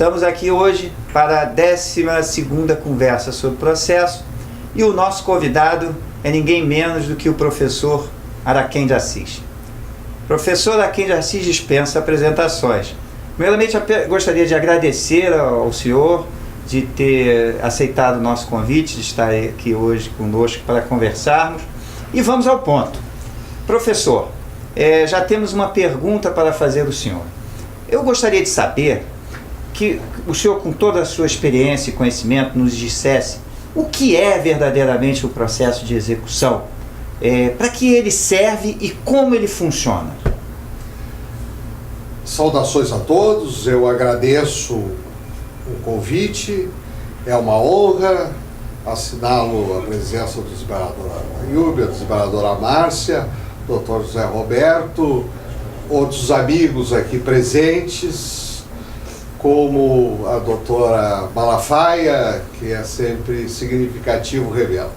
Estamos aqui hoje para a 12ª conversa sobre processo e o nosso convidado é ninguém menos do que o professor Araquém de Assis. Professor Araquém de Assis dispensa apresentações. Primeiramente, eu gostaria de agradecer ao senhor de ter aceitado o nosso convite, de estar aqui hoje conosco para conversarmos. E vamos ao ponto. Professor, já temos uma pergunta para fazer ao senhor. Eu gostaria de saber que o senhor, com toda a sua experiência e conhecimento, nos dissesse o que é verdadeiramente o processo de execução, para que ele serve e como ele funciona. Saudações a todos, eu agradeço o convite, é uma honra, assinalo a presença do desembargador Ayub, da desembargadora Márcia, doutor José Roberto, outros amigos aqui presentes, como a doutora Malafaia, que é sempre significativo revê-la.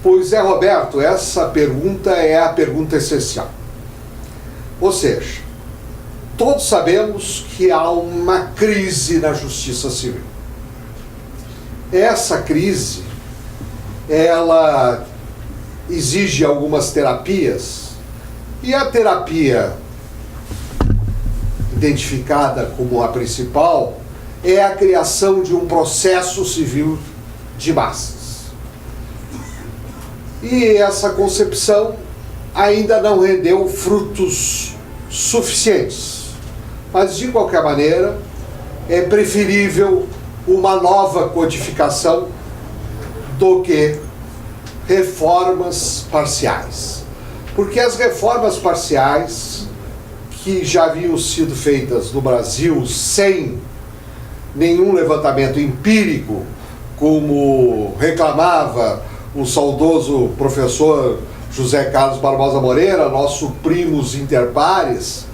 Pois Zé Roberto, essa pergunta é a pergunta essencial. Ou seja, todos sabemos que há uma crise na justiça civil. Essa crise, ela exige algumas terapias, e a terapia identificada como a principal é a criação de um processo civil de massas. E essa concepção ainda não rendeu frutos suficientes. Mas, de qualquer maneira, é preferível uma nova codificação do que reformas parciais. Porque as reformas parciais, que já haviam sido feitas no Brasil sem nenhum levantamento empírico, como reclamava o saudoso professor José Carlos Barbosa Moreira, nosso primus inter pares,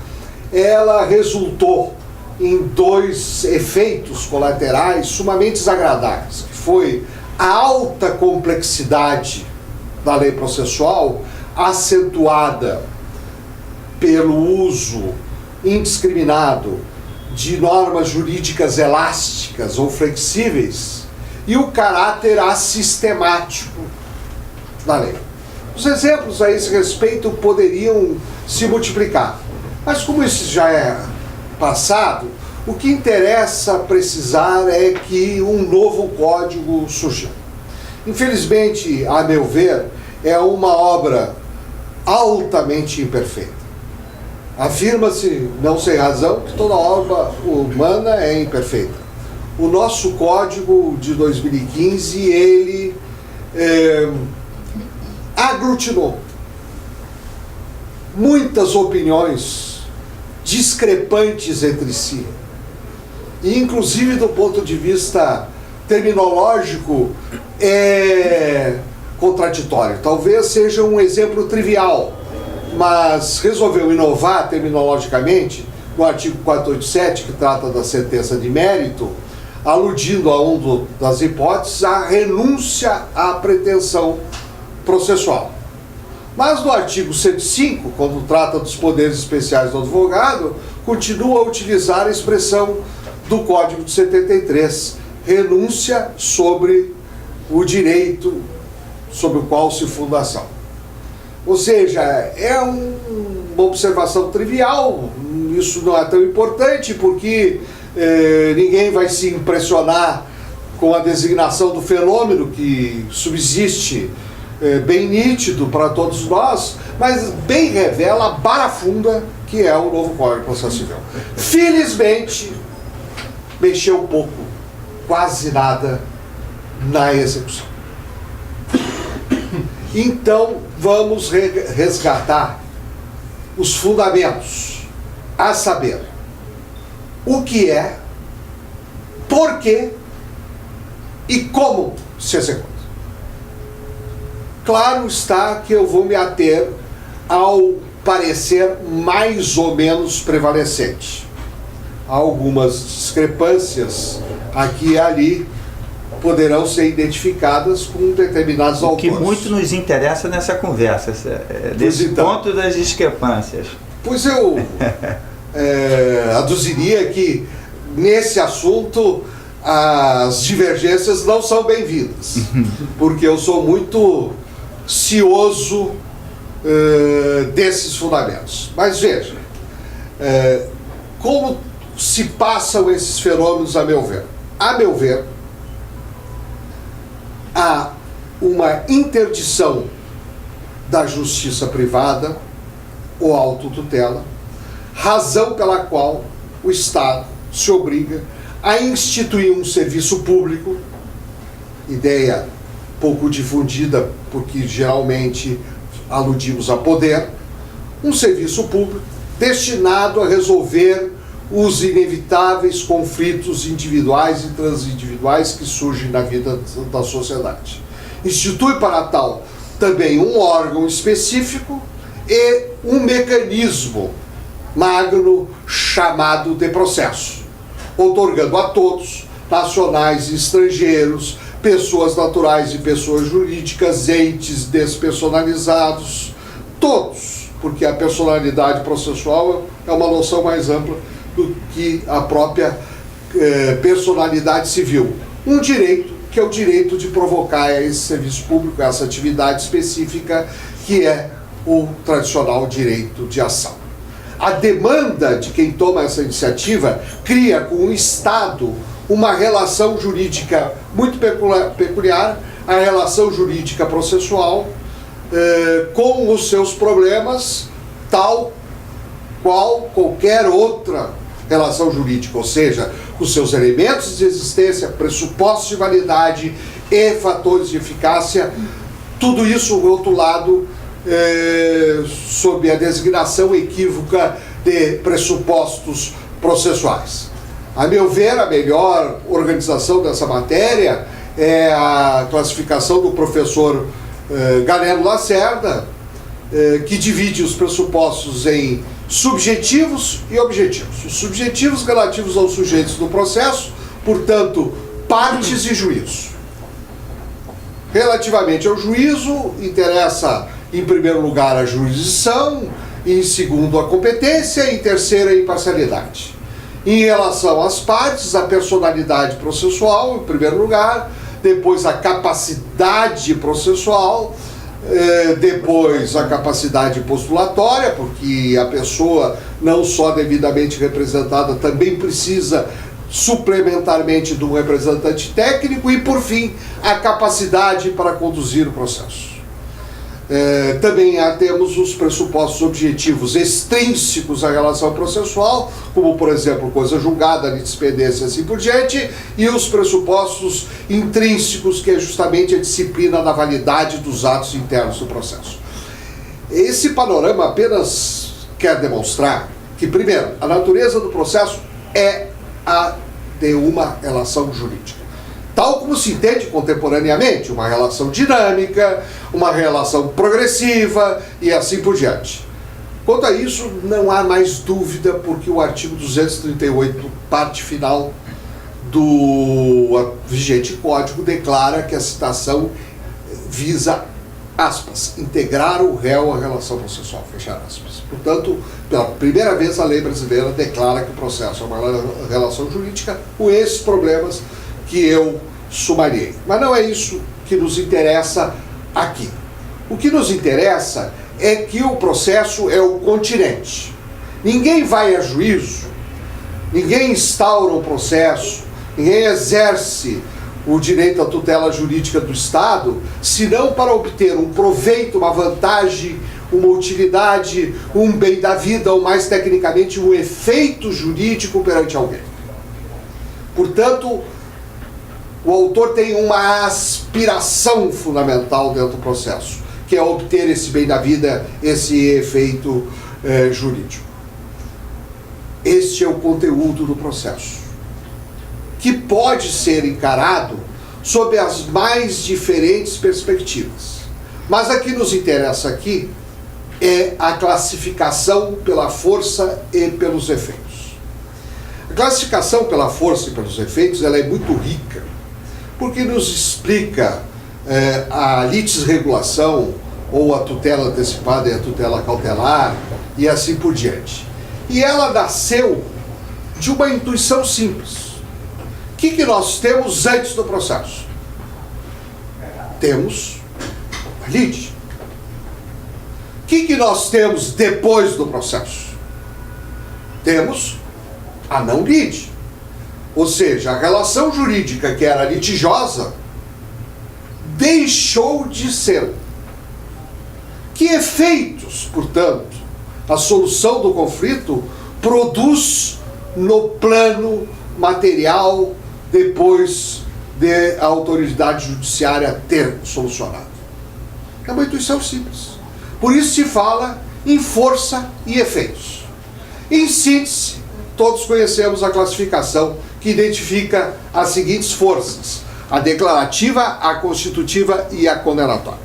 ela resultou em dois efeitos colaterais sumamente desagradáveis, que foi a alta complexidade da lei processual, acentuada pelo uso indiscriminado de normas jurídicas elásticas ou flexíveis e o caráter assistemático da lei. Os exemplos a esse respeito poderiam se multiplicar, mas como isso já é passado, o que interessa precisar é que um novo código surgiu. Infelizmente, a meu ver, é uma obra altamente imperfeita. Afirma-se, não sem razão, que toda obra humana é imperfeita. O nosso código de 2015, ele aglutinou muitas opiniões discrepantes entre si, e inclusive do ponto de vista terminológico é contraditório. Talvez seja um exemplo trivial, mas resolveu inovar terminologicamente no artigo 487, que trata da sentença de mérito, aludindo a das hipóteses, a renúncia à pretensão processual. Mas no artigo 105, quando trata dos poderes especiais do advogado, continua a utilizar a expressão do Código de 73, renúncia sobre o direito sobre o qual se funda a ação. Ou seja, é uma observação trivial, isso não é tão importante, porque ninguém vai se impressionar com a designação do fenômeno que subsiste, bem nítido para todos nós, mas bem revela a barafunda que é o novo Código de Processo Civil. Felizmente, mexeu um pouco, quase nada, na execução. Então, vamos resgatar os fundamentos, a saber, o que é, por quê e como se executa. Claro está que eu vou me ater ao parecer mais ou menos prevalecente. Há algumas discrepâncias aqui e ali poderão ser identificadas com determinados autores. O que muito nos interessa nessa conversa, desse ponto das discrepâncias. Pois eu aduziria que nesse assunto as divergências não são bem-vindas, porque eu sou muito cioso desses fundamentos. Mas veja, como se passam esses fenômenos, a meu ver? A meu ver, há uma interdição da justiça privada ou autotutela, razão pela qual o Estado se obriga a instituir um serviço público, ideia pouco difundida, porque geralmente aludimos a poder, um serviço público destinado a resolver os inevitáveis conflitos individuais e transindividuais que surgem na vida da sociedade. Institui para tal também um órgão específico e um mecanismo magno chamado de processo, outorgando a todos, nacionais e estrangeiros, pessoas naturais e pessoas jurídicas, entes despersonalizados, todos, porque a personalidade processual é uma noção mais ampla do que a própria personalidade civil. Um direito, que é o direito de provocar esse serviço público, essa atividade específica, que é o tradicional direito de ação. A demanda de quem toma essa iniciativa cria com o Estado uma relação jurídica muito peculiar, a relação jurídica processual, com os seus problemas, tal qual qualquer outra relação jurídica, ou seja, os seus elementos de existência, pressupostos de validade e fatores de eficácia, tudo isso rotulado sob a designação equívoca de pressupostos processuais. A meu ver, a melhor organização dessa matéria é a classificação do professor Galeno Lacerda, que divide os pressupostos em subjetivos e objetivos. Os subjetivos relativos aos sujeitos do processo, portanto, partes e juízo. Relativamente ao juízo, interessa, em primeiro lugar, a jurisdição, em segundo, a competência e em terceiro, a imparcialidade. Em relação às partes, a personalidade processual, em primeiro lugar, depois a capacidade processual, depois a capacidade postulatória, porque a pessoa não só devidamente representada também precisa suplementarmente de um representante técnico, e por fim a capacidade para conduzir o processo. Também temos os pressupostos objetivos extrínsecos à relação processual, como por exemplo coisa julgada, litispendência e assim por diante, e os pressupostos intrínsecos, que é justamente a disciplina da validade dos atos internos do processo. Esse panorama apenas quer demonstrar que, primeiro, a natureza do processo é a de uma relação jurídica, tal como se entende contemporaneamente, uma relação dinâmica, uma relação progressiva e assim por diante. Quanto a isso, não há mais dúvida, porque o artigo 238, parte final do vigente Código, declara que a citação visa, aspas, integrar o réu à relação processual, fechar aspas. Portanto, pela primeira vez a lei brasileira declara que o processo é uma relação jurídica com esses problemas que eu sumariei. Mas não é isso que nos interessa aqui. O que nos interessa é que o processo é o continente. Ninguém vai a juízo, ninguém instaura um processo, ninguém exerce o direito à tutela jurídica do Estado, senão para obter um proveito, uma vantagem, uma utilidade, um bem da vida, ou mais tecnicamente, um efeito jurídico perante alguém. Portanto, o autor tem uma aspiração fundamental dentro do processo, que é obter esse bem da vida, esse efeito jurídico. Este é o conteúdo do processo, que pode ser encarado sob as mais diferentes perspectivas. Mas a que nos interessa aqui é a classificação pela força e pelos efeitos. A classificação pela força e pelos efeitos, ela é muito rica, porque nos explica a litisregulação, ou a tutela antecipada e a tutela cautelar, e assim por diante. E ela nasceu de uma intuição simples. O que nós temos antes do processo? Temos a lide. O que nós temos depois do processo? Temos a não lide. Ou seja, a relação jurídica que era litigiosa deixou de ser. Que efeitos, portanto, a solução do conflito produz no plano material depois de a autoridade judiciária ter solucionado? É uma intuição simples. Por isso se fala em força e efeitos. Em síntese, todos conhecemos a classificação que identifica as seguintes forças: a declarativa, a constitutiva e a condenatória.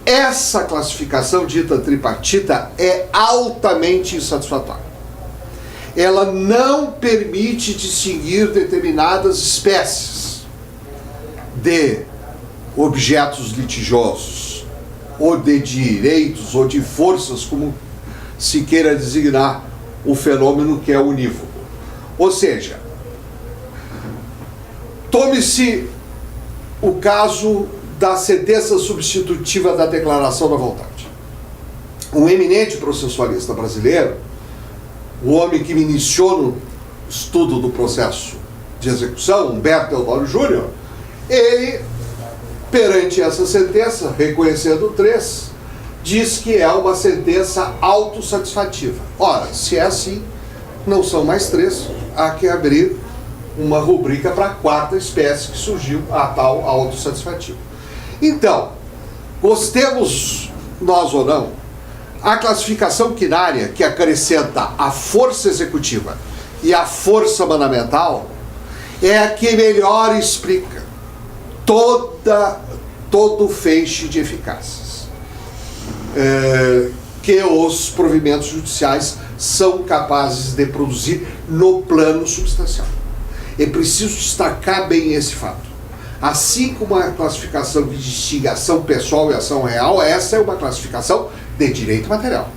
Essa classificação dita tripartita é altamente insatisfatória. Ela não permite distinguir determinadas espécies de objetos litigiosos, ou de direitos, ou de forças, como se queira designar o fenômeno que é unívoco. Ou seja, tome-se o caso da sentença substitutiva da declaração da vontade. Um eminente processualista brasileiro, o homem que me iniciou no estudo do processo de execução, Humberto Teodoro Júnior, ele, perante essa sentença, reconhecendo 3, diz que é uma sentença autossatisfativa. Ora, se é assim, não são mais 3, há que abrir uma rubrica para a 4ª espécie que surgiu, a tal autossatisfativa. Então, gostemos nós ou não, a classificação quinária que acrescenta a força executiva e a força mandamental é a que melhor explica todo o feixe de eficácias que os provimentos judiciais são capazes de produzir no plano substancial. É preciso destacar bem esse fato. Assim como a classificação que distingue ação pessoal e ação real, essa é uma classificação de direito material.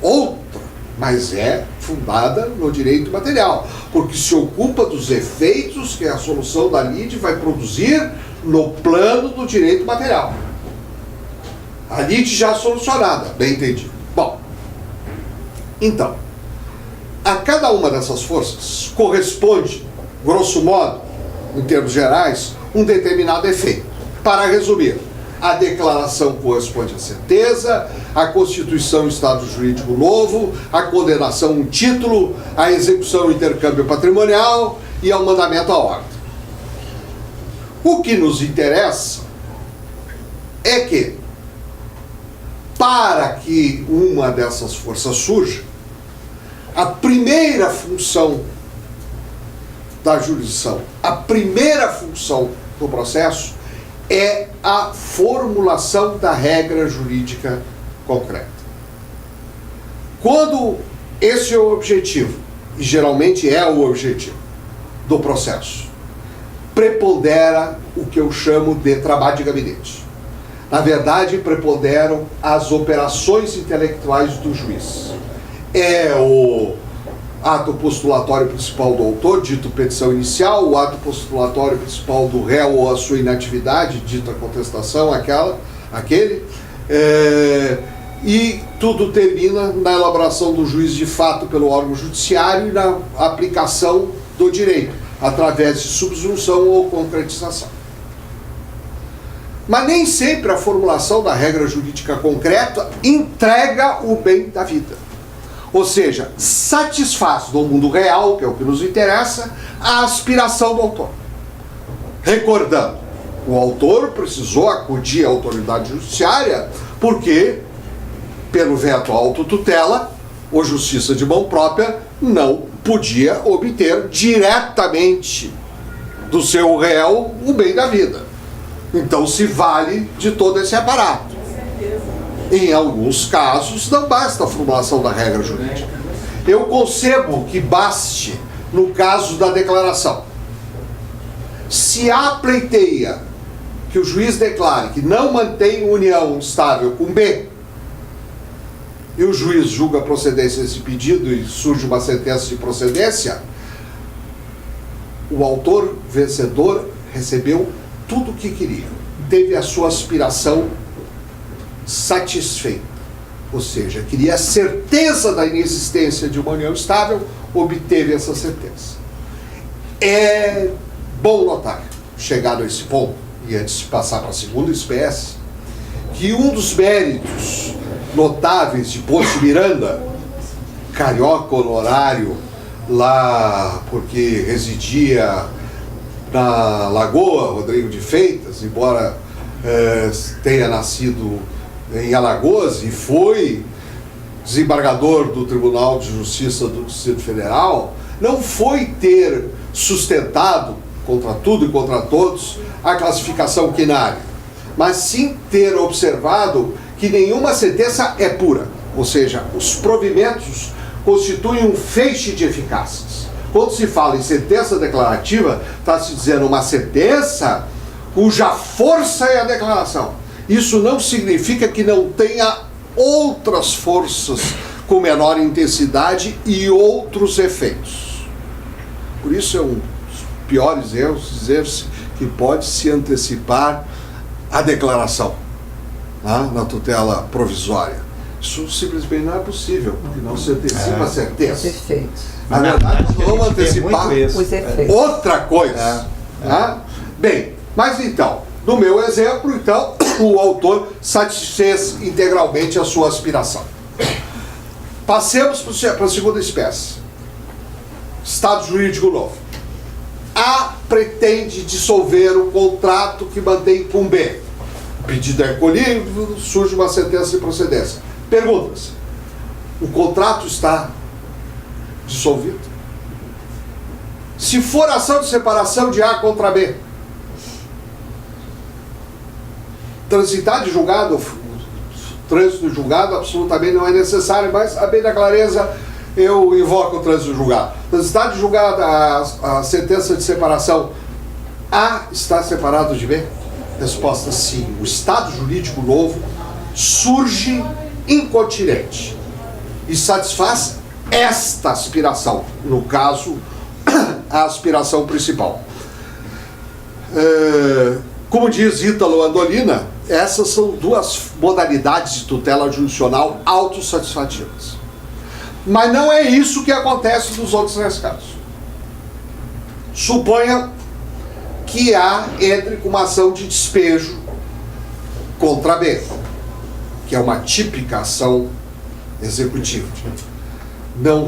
Outra, mas é fundada no direito material, porque se ocupa dos efeitos que a solução da lide vai produzir no plano do direito material. A lide já solucionada, bem entendido. Bom, então, a cada uma dessas forças corresponde, grosso modo, em termos gerais, um determinado efeito. Para resumir, a declaração corresponde à certeza, a constituição estado jurídico novo, a condenação um título, a execução intercâmbio patrimonial e ao mandamento à ordem. O que nos interessa é que, para que uma dessas forças surja, a primeira função da jurisdição, a primeira função do processo é a formulação da regra jurídica concreta. Quando esse é o objetivo, e geralmente é o objetivo do processo, prepondera o que eu chamo de trabalho de gabinete. Na verdade, preponderam as operações intelectuais do juiz. É o ato postulatório principal do autor, dito petição inicial, o ato postulatório principal do réu ou a sua inatividade, dita contestação, aquele, e tudo termina na elaboração do juiz de fato pelo órgão judiciário e na aplicação do direito, através de subsunção ou concretização. Mas nem sempre a formulação da regra jurídica concreta entrega o bem da vida. Ou seja, satisfaz no mundo real, que é o que nos interessa, a aspiração do autor. Recordando, o autor precisou acudir à autoridade judiciária porque, pelo veto à autotutela, ou justiça de mão própria, não podia obter diretamente do seu réu o bem da vida. Então se vale de todo esse aparato. Em alguns casos, não basta a formulação da regra jurídica. Eu concebo que baste no caso da declaração. Se A pleiteia que o juiz declare que não mantém união estável com B, e o juiz julga a procedência desse pedido e surge uma sentença de procedência, o autor vencedor recebeu tudo o que queria, teve a sua aspiração satisfeita, ou seja, queria a certeza da inexistência de uma união estável, obteve essa certeza. É bom notar, chegado a esse ponto, e antes de passar para a segunda espécie, que um dos méritos notáveis de Ponte Miranda, carioca honorário, lá porque residia na Lagoa, Rodrigo de Freitas, embora tenha nascido em Alagoas e foi desembargador do Tribunal de Justiça do Distrito Federal, não foi ter sustentado, contra tudo e contra todos, a classificação quinária, mas sim ter observado que nenhuma sentença é pura, ou seja, os provimentos constituem um feixe de eficácias. Quando se fala em sentença declarativa, está se dizendo uma sentença cuja força é a declaração. Isso não significa que não tenha outras forças com menor intensidade e outros efeitos. Por isso é um dos piores erros dizer-se que pode se antecipar a declaração na tutela provisória. Isso simplesmente não é possível, porque não se antecipa a certeza. Perfeito. Na verdade, vamos antecipar Os efeitos. outra coisa. Bem, mas então, no meu exemplo, então, o autor satisfez integralmente a sua aspiração. Passemos para a segunda espécie. Estado jurídico novo. A pretende dissolver o contrato que mantém com B. O pedido é recolhido, surge uma sentença de procedência. Pergunta-se: o contrato está dissolvido? Se for ação de separação de A contra B, transitar de julgado, trânsito de julgado absolutamente não é necessário, mas a bem da clareza eu invoco o trânsito de julgado. Transitar de julgado a sentença de separação, A está separado de B? Resposta: sim. O estado jurídico novo surge incontinente e satisfaz esta aspiração, no caso, a aspiração principal. Como diz Ítalo Andolina, essas são duas modalidades de tutela judicional autossatisfativas. Mas não é isso que acontece nos outros rescates. Suponha que A entre com uma ação de despejo contra B, que é uma típica ação executiva. Não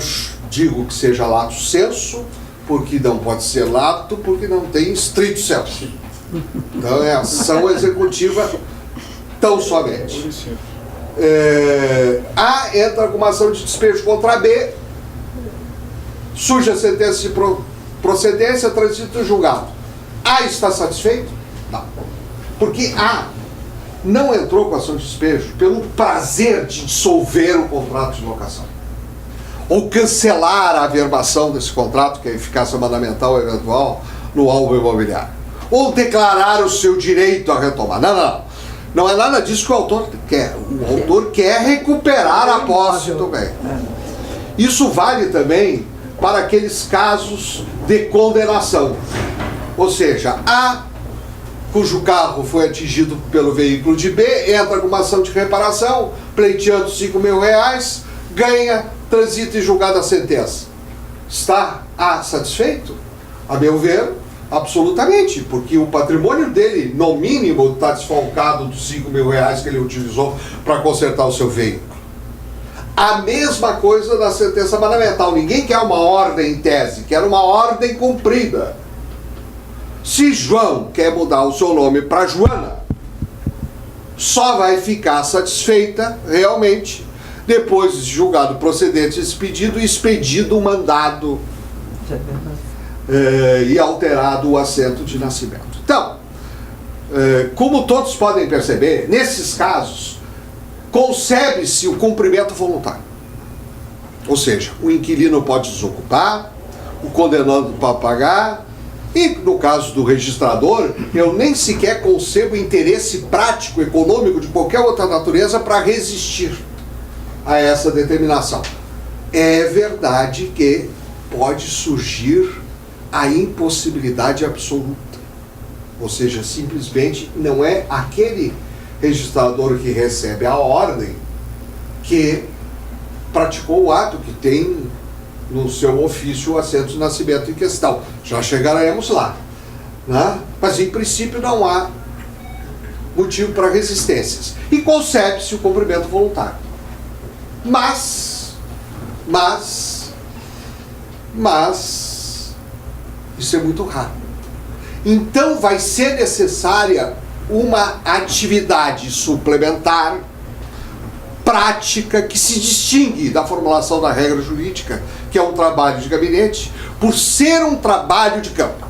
digo que seja lato sensu, porque não pode ser lato, porque não tem stricto sensu. Então é ação executiva tão somente. A entra com uma ação de despejo contra B, surge a sentença de procedência, transito julgado. A está satisfeito? Não. Porque A não entrou com ação de despejo pelo prazer de dissolver o contrato de locação, ou cancelar a averbação desse contrato, que é a eficácia mandamental eventual no alvo imobiliário, ou declarar o seu direito a retomar. Não é nada disso que o autor quer. O autor quer recuperar a posse do bem. Isso vale também para aqueles casos de condenação. Ou seja, A, cujo carro foi atingido pelo veículo de B, entra com uma ação de reparação, pleiteando R$5.000, ganha, transita e julgada a sentença. Está A satisfeito? A meu ver, absolutamente, porque o patrimônio dele, no mínimo, está desfalcado dos R$5.000 que ele utilizou para consertar o seu veículo. A mesma coisa da sentença mandamental. Ninguém quer uma ordem em tese, quer uma ordem cumprida. Se João quer mudar o seu nome para Joana, só vai ficar satisfeita realmente depois de julgado procedente esse pedido e expedido o mandado e alterado o assento de nascimento. Então, como todos podem perceber, nesses casos concebe-se o cumprimento voluntário. Ou seja, o inquilino pode desocupar, o condenado pode pagar, e no caso do registrador, eu nem sequer concebo interesse prático, econômico, de qualquer outra natureza para resistir a essa determinação. É verdade que pode surgir a impossibilidade absoluta. Ou seja, simplesmente não é aquele registrador que recebe a ordem que praticou o ato, que tem no seu ofício o assento de nascimento em questão. Já chegaremos lá, né? Mas em princípio não há motivo para resistências. E concebe-se o cumprimento voluntário. Mas, isso é muito raro. Então vai ser necessária uma atividade suplementar, prática, que se distingue da formulação da regra jurídica, que é um trabalho de gabinete, por ser um trabalho de campo.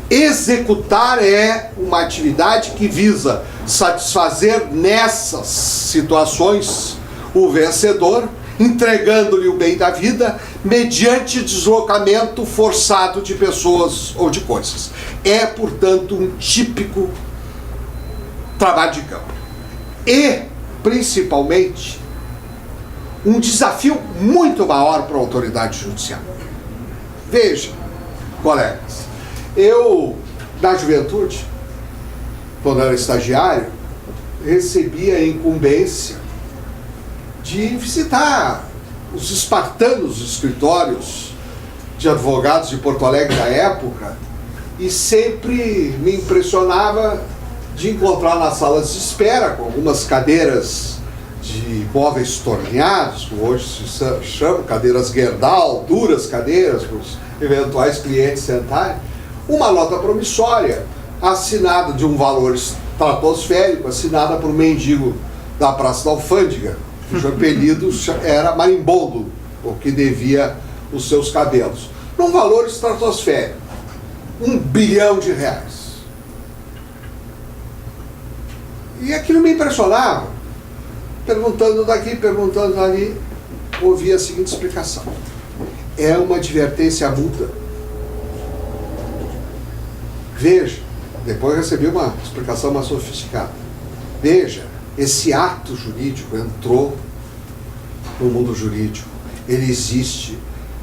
Executar é uma atividade que visa satisfazer nessas situações o vencedor, entregando-lhe o bem da vida, mediante deslocamento forçado de pessoas ou de coisas. É, portanto, um típico trabalho de campo. E, principalmente, um desafio muito maior para a autoridade judicial. Veja, colegas, eu, na juventude, quando era estagiário, recebia a incumbência de visitar os espartanos escritórios de advogados de Porto Alegre da época, e sempre me impressionava de encontrar nas salas de espera, com algumas cadeiras de móveis torneados, como hoje se chama, cadeiras Gerdau, duras cadeiras para os eventuais clientes sentarem, uma nota promissória, assinada de um valor estratosférico, assinada por um mendigo da Praça da Alfândega, cujo apelido era Marimbondo, o que devia os seus cabelos, num valor estratosférico, R$1 bilhão. E aquilo me impressionava. Perguntando daqui, perguntando dali, ouvi a seguinte explicação: é uma advertência à multa. Veja, depois recebi uma explicação mais sofisticada. Veja, esse ato jurídico entrou no mundo jurídico, ele existe,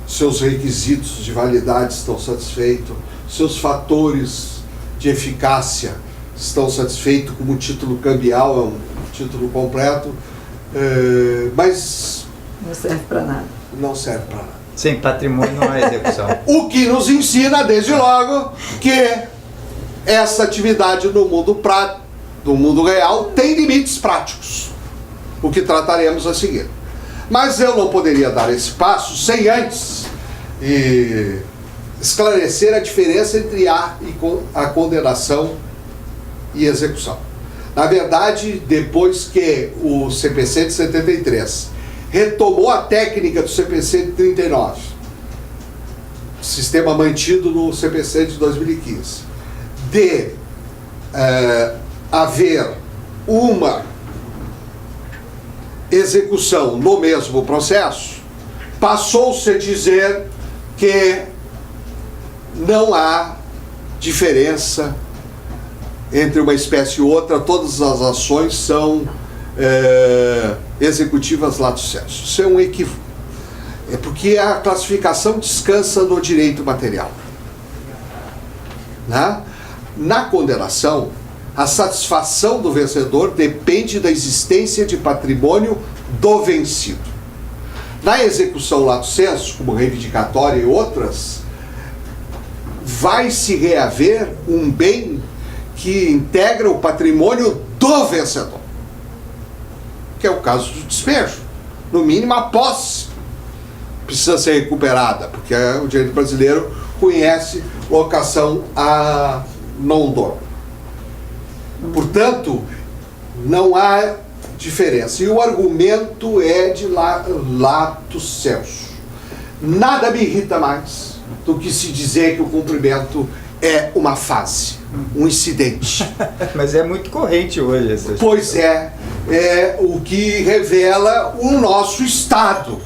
seus requisitos de validade estão satisfeitos, seus fatores de eficácia estão satisfeitos, como o título cambial, é um título completo, mas não serve para nada. Não serve para nada. Sem patrimônio não há execução. O que nos ensina, desde logo, que essa atividade no mundo real tem limites práticos, o que trataremos a seguir. Mas eu não poderia dar esse passo sem antes esclarecer a diferença entre a condenação e execução. Na verdade, depois que o CPC de 73 retomou a técnica do CPC de 39, sistema mantido no CPC de 2015, de haver uma execução no mesmo processo, passou-se a dizer que não há diferença entre uma espécie e outra, todas as ações são executivas lato sensu. Isso é um equívoco. É porque a classificação descansa no direito material. Né? Na condenação, a satisfação do vencedor depende da existência de patrimônio do vencido. Na execução lato sensu, como reivindicatória e outras, vai se reaver um bem que integra o patrimônio do vencedor, que é o caso do despejo. No mínimo, a posse precisa ser recuperada, porque o direito brasileiro conhece locação a non dono. Portanto, não há diferença. E o argumento é de lato sensu. Nada me irrita mais do que se dizer que o cumprimento é uma fase, um incidente. Mas é muito corrente hoje essa expressão. Pois é o que revela o nosso estado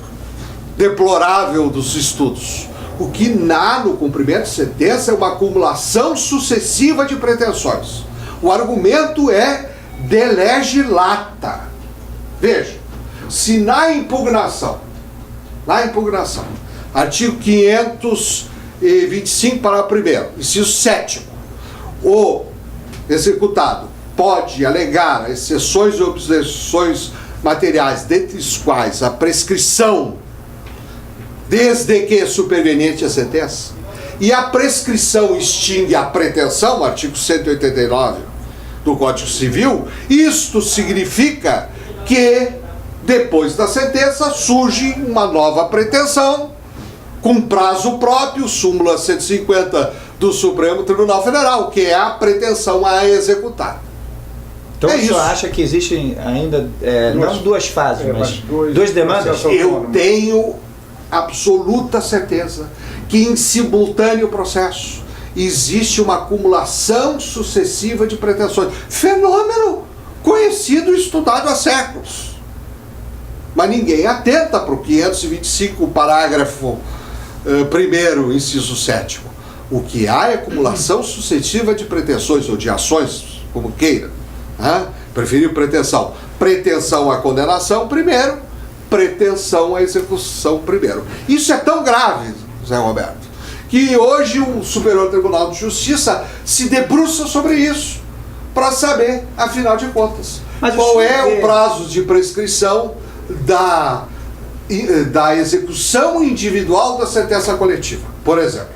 deplorável dos estudos. O que há no cumprimento de sentença é uma acumulação sucessiva de pretensões. O argumento é de lege lata. Veja, se na impugnação, artigo 525, parágrafo 1º, inciso 7º, o executado pode alegar exceções e objeções materiais, dentre os quais a prescrição, desde que superveniente a sentença, e a prescrição extingue a pretensão, artigo 189 do Código Civil, isto significa que depois da sentença surge uma nova pretensão com prazo próprio, súmula 150 do Supremo Tribunal Federal, que é a pretensão a executar. Então o senhor acha que existem ainda, não duas fases, mas duas demandas? Eu tenho absoluta certeza que em simultâneo processo existe uma acumulação sucessiva de pretensões. Fenômeno conhecido e estudado há séculos. Mas ninguém atenta para o 525, parágrafo 1º, inciso 7º. O que há é acumulação sucessiva de pretensões ou de ações, como queira. Preferiu pretensão. Pretensão à condenação primeiro, pretensão à execução primeiro. Isso é tão grave, Zé Roberto, que hoje o Superior Tribunal de Justiça se debruça sobre isso, para saber, afinal de contas, qual é o prazo de prescrição da execução individual da sentença coletiva. Por exemplo,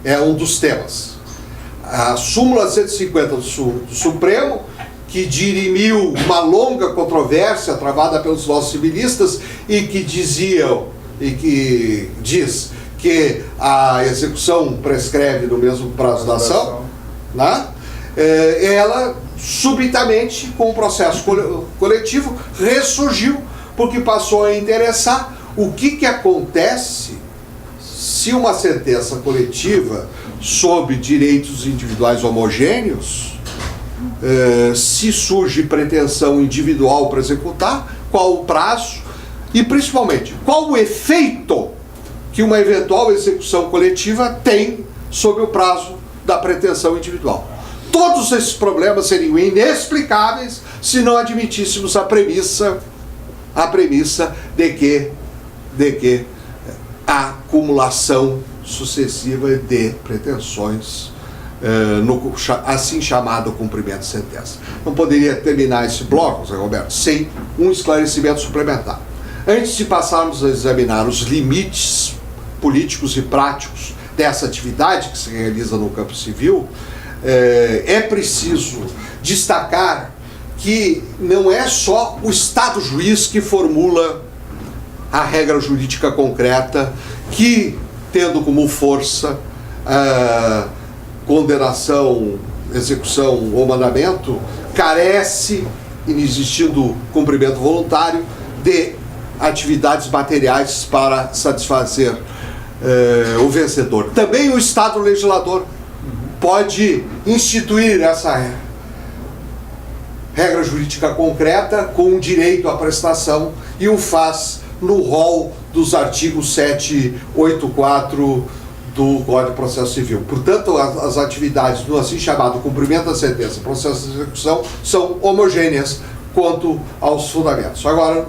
é um dos temas. A súmula 150 do Supremo, que dirimiu uma longa controvérsia travada pelos nossos civilistas e que diz que a execução prescreve no mesmo prazo da ação, né? Ela subitamente, com o processo coletivo, ressurgiu, porque passou a interessar o que acontece se uma sentença coletiva sob direitos individuais homogêneos, se surge pretensão individual para executar, qual o prazo e, principalmente, qual o efeito que uma eventual execução coletiva tem sobre o prazo da pretensão individual. Todos esses problemas seriam inexplicáveis se não admitíssemos a premissa de que a acumulação sucessiva de pretensões no assim chamado cumprimento de sentença. Não poderia terminar esse bloco, Zé Roberto, sem um esclarecimento suplementar. Antes de passarmos a examinar os limites políticos e práticos dessa atividade que se realiza no campo civil, é preciso destacar que não é só o Estado juiz que formula a regra jurídica concreta que, tendo como força condenação, execução ou mandamento, carece, inexistindo cumprimento voluntário, de atividades materiais para satisfazer o vencedor. Também o Estado legislador pode instituir essa regra jurídica concreta com direito à prestação e o faz no rol dos artigos 784 do Código de Processo Civil. Portanto, as atividades do assim chamado cumprimento da sentença e processo de execução são homogêneas quanto aos fundamentos. Agora,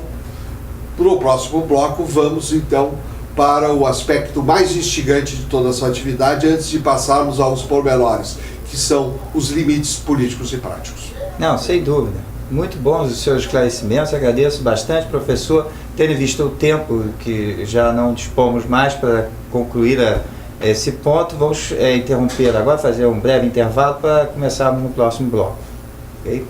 no próximo bloco, vamos então para o aspecto mais instigante de toda essa atividade, antes de passarmos aos pormenores, que são os limites políticos e práticos. Não, sem dúvida. Muito bons os seus esclarecimentos, agradeço bastante, professor, tendo visto o tempo que já não dispomos mais para concluir esse ponto. Vamos interromper agora, fazer um breve intervalo para começarmos no próximo bloco. Okay?